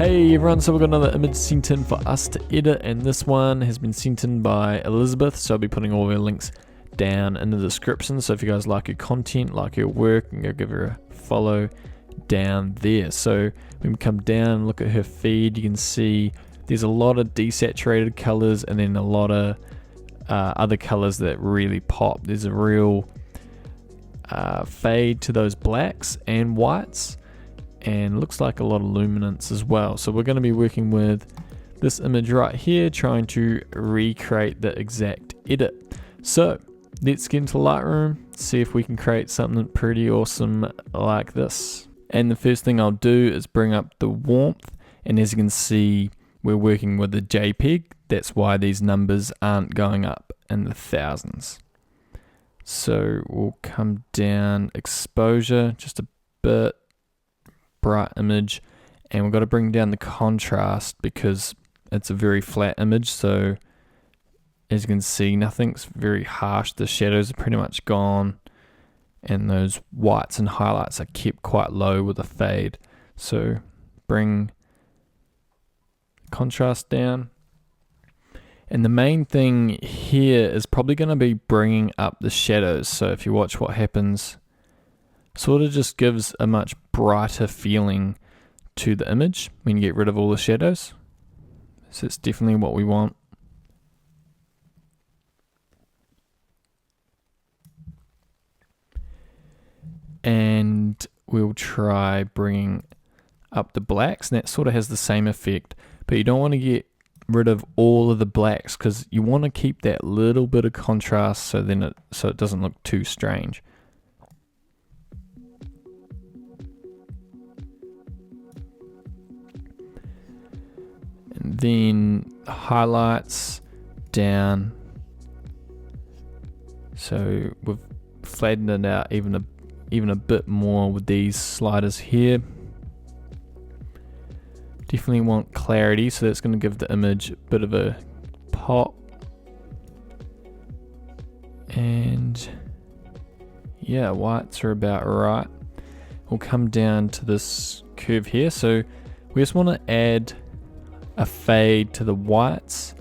Hey everyone, so we've got another image sent in for us to edit, and this one has been sent in by Elizabeth, so I'll be putting all of her links down in the description. So if you guys like her content, like her work, you can go give her a follow down there. So when we come down and look at her feed, you can see there's a lot of desaturated colors and then a lot of other colors that really pop. There's a real fade to those blacks and whites, and looks like a lot of luminance as well. So we're going to be working with this image right here, trying to recreate the exact edit. So let's get into Lightroom, see if we can create something pretty awesome like this. And the first thing I'll do is bring up the warmth, and as you can see, we're working with a JPEG. That's why these numbers aren't going up in the thousands. So we'll come down exposure just a bit, bright image, and we've got to bring down the contrast because it's a very flat image. So as you can see, nothing's very harsh. The shadows are pretty much gone, and those whites and highlights are kept quite low with a fade. So bring contrast down. And the main thing here is probably going to be bringing up the shadows. So if you watch what happens, sort of just gives a much brighter feeling to the image when you get rid of all the shadows. So it's definitely what we want. And we'll try bringing up the blacks, and that sort of has the same effect, but you don't want to get rid of all of the blacks because you want to keep that little bit of contrast so it doesn't look too strange. And then highlights down, so we've flattened it out even a bit more with these sliders here. Definitely want clarity, so that's going to give the image a bit of a pop. And yeah, whites are about right. We'll come down to this curve here, so we just want to add a fade to the whites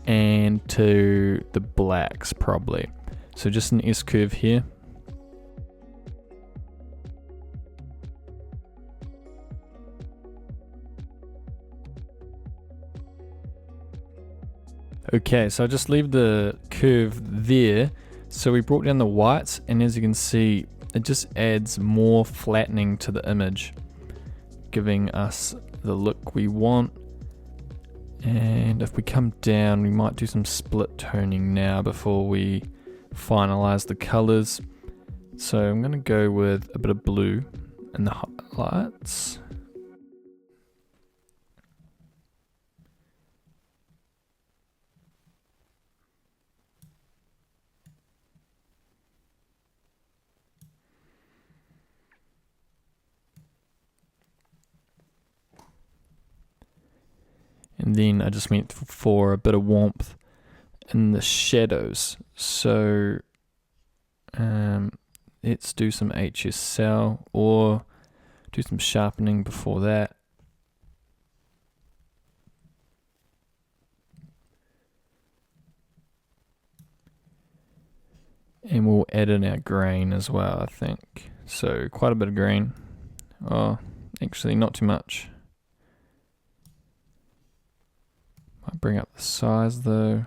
and to the blacks probably. So just an S curve here. Okay, so I just leave the curve there. So we brought down the whites, and as you can see, it just adds more flattening to the image, giving us the look we want. And if we come down, we might do some split toning now before we finalize the colors. So I'm going to go with a bit of blue in the highlights. And then I just went for a bit of warmth in the shadows. So let's do some HSL or do some sharpening before that. And we'll add in our grain as well, I think. So quite a bit of grain. Oh, actually not too much. Might bring up the size though.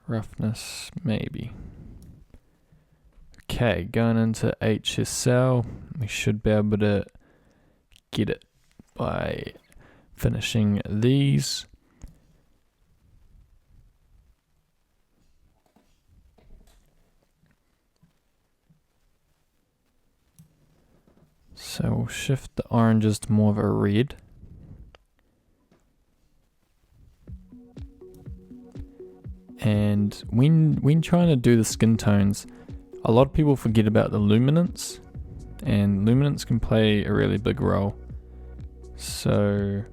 Roughness, maybe. Okay, going into HSL, we should be able to get it by finishing these. So we'll shift the oranges to more of a red. And when trying to do the skin tones, a lot of people forget about the luminance, and luminance can play a really big role. So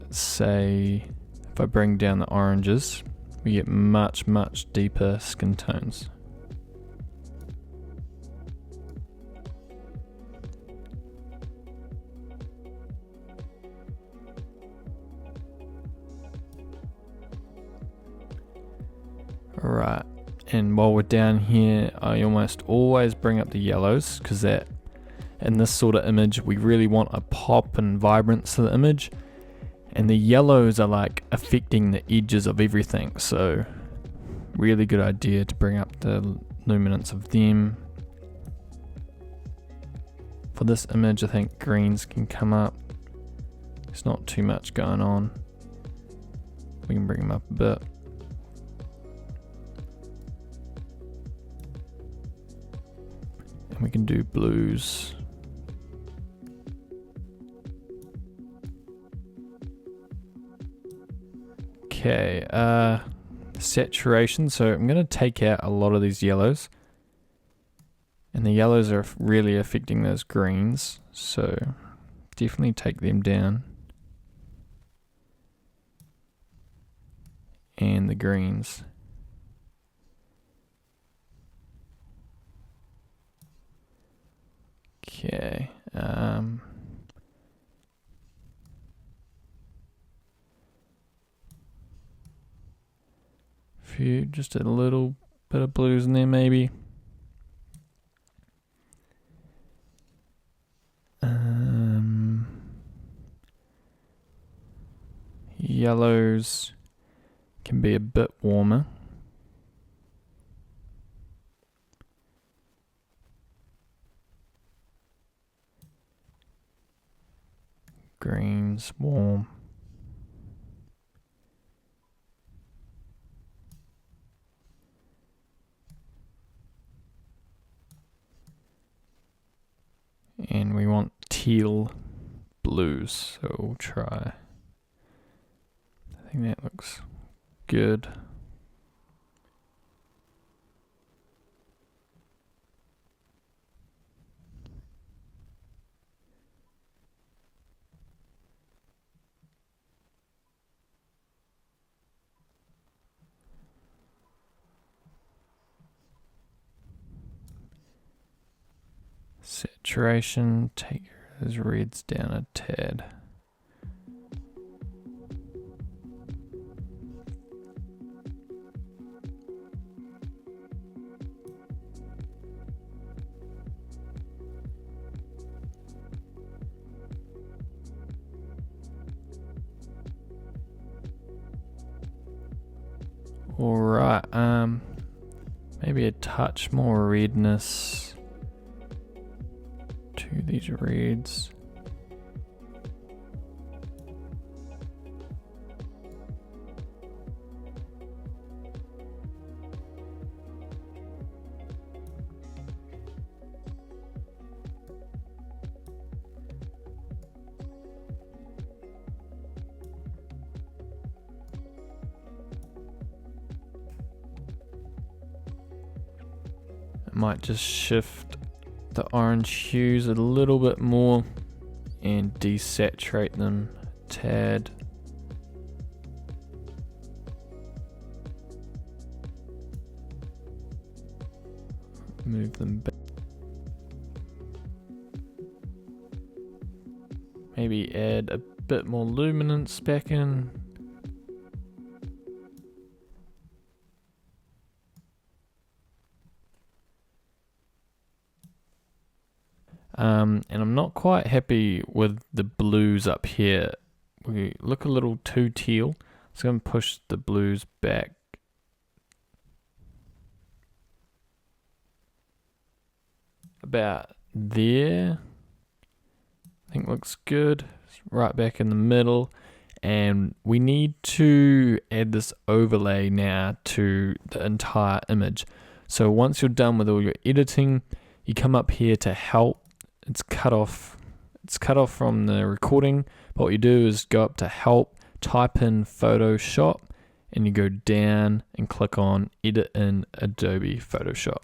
say if I bring down the oranges, we get much deeper skin tones. Alright, and while we're down here, I almost always bring up the yellows, because that in this sort of image we really want a pop and vibrance to the image, and the yellows are like affecting the edges of everything, so really good idea to bring up the luminance of them. For this image I think greens can come up. There's not too much going on. We can bring them up a bit. And we can do blues. Okay, saturation. So I'm going to take out a lot of these yellows. And the yellows are really affecting those greens. So definitely take them down. And the greens. Okay. Just a little bit of blues in there maybe. Yellows can be a bit warmer. Greens warm. And we want teal blues, so we'll try. I think that looks good. Saturation, take those reds down a tad. Alright, maybe a touch more redness to these reds. Might just shift the orange hues a little bit more and desaturate them a tad. Move them back. Maybe add a bit more luminance back in. And I'm not quite happy with the blues up here. We look a little too teal. So I'm going to push the blues back. About there. I think looks good. It's right back in the middle. And we need to add this overlay now to the entire image. So once you're done with all your editing, you come up here to help. It's cut off from the recording, but what you do is go up to help, type in Photoshop, and you go down and click on edit in Adobe Photoshop.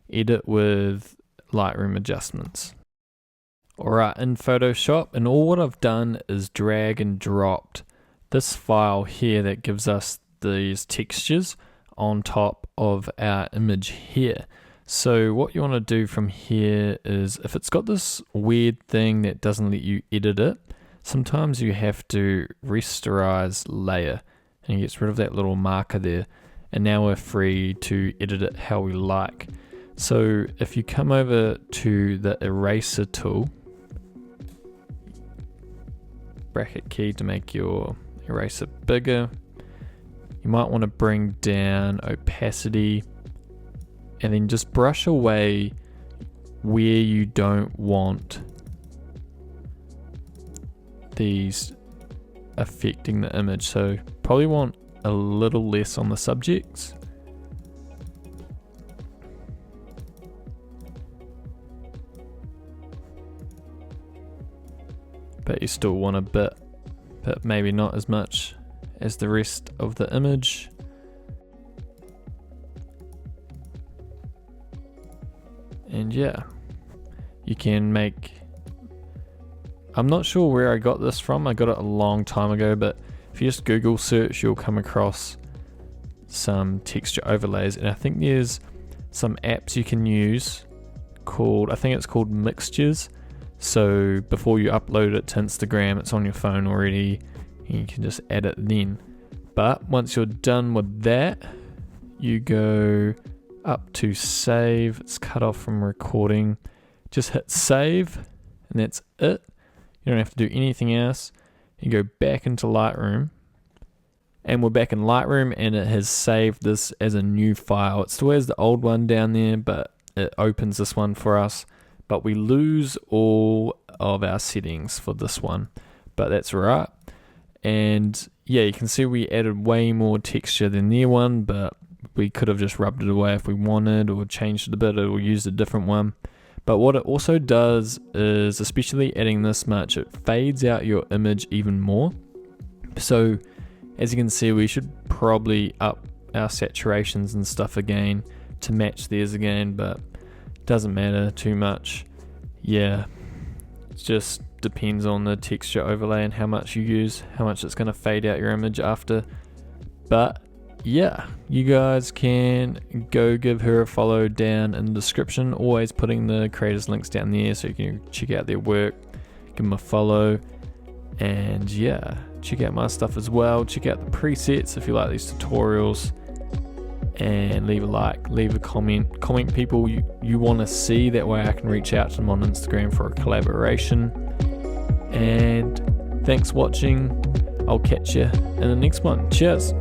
Edit with Lightroom adjustments. Alright, in Photoshop, and all what I've done is drag and dropped this file here that gives us these textures on top of our image here. So what you want to do from here is, if it's got this weird thing that doesn't let you edit it, sometimes you have to rasterize layer, and it gets rid of that little marker there. and now we're free to edit it how we like. So if you come over to the eraser tool, bracket key to make your eraser bigger, you might want to bring down opacity and then just brush away where you don't want these affecting the image. So probably want a little less on the subjects. But you still want a bit, but maybe not as much as the rest of the image. And yeah, you can make, I'm not sure where I got this from, I got it a long time ago, but if you just Google search, you'll come across some texture overlays, and I think there's some apps you can use called, I think it's called Mixtures. So before you upload it to Instagram, it's on your phone already, and you can just add it then. But once you're done with that, you go up to save. It's cut off from recording. Just hit save, and that's it. You don't have to do anything else. You go back into Lightroom, and we're back in Lightroom, and it has saved this as a new file. It still has the old one down there, but it opens this one for us. But we lose all of our settings for this one, but that's right. And yeah, you can see we added way more texture than their one, but we could have just rubbed it away if we wanted, or changed it a bit, or used a different one. But what it also does is, especially adding this much, it fades out your image even more. So as you can see, we should probably up our saturations and stuff again to match theirs again, but doesn't matter too much. Yeah, it just depends on the texture overlay and how much you use, how much it's going to fade out your image after. But yeah, you guys can go give her a follow down in the description. Always putting the creators links down there so you can check out their work, give them a follow, and yeah, check out my stuff as well. Check out the presets if you like these tutorials, and leave a like, leave a comment people you want to see, that way I can reach out to them on Instagram for a collaboration. And thanks for watching. I'll catch you in the next one. Cheers.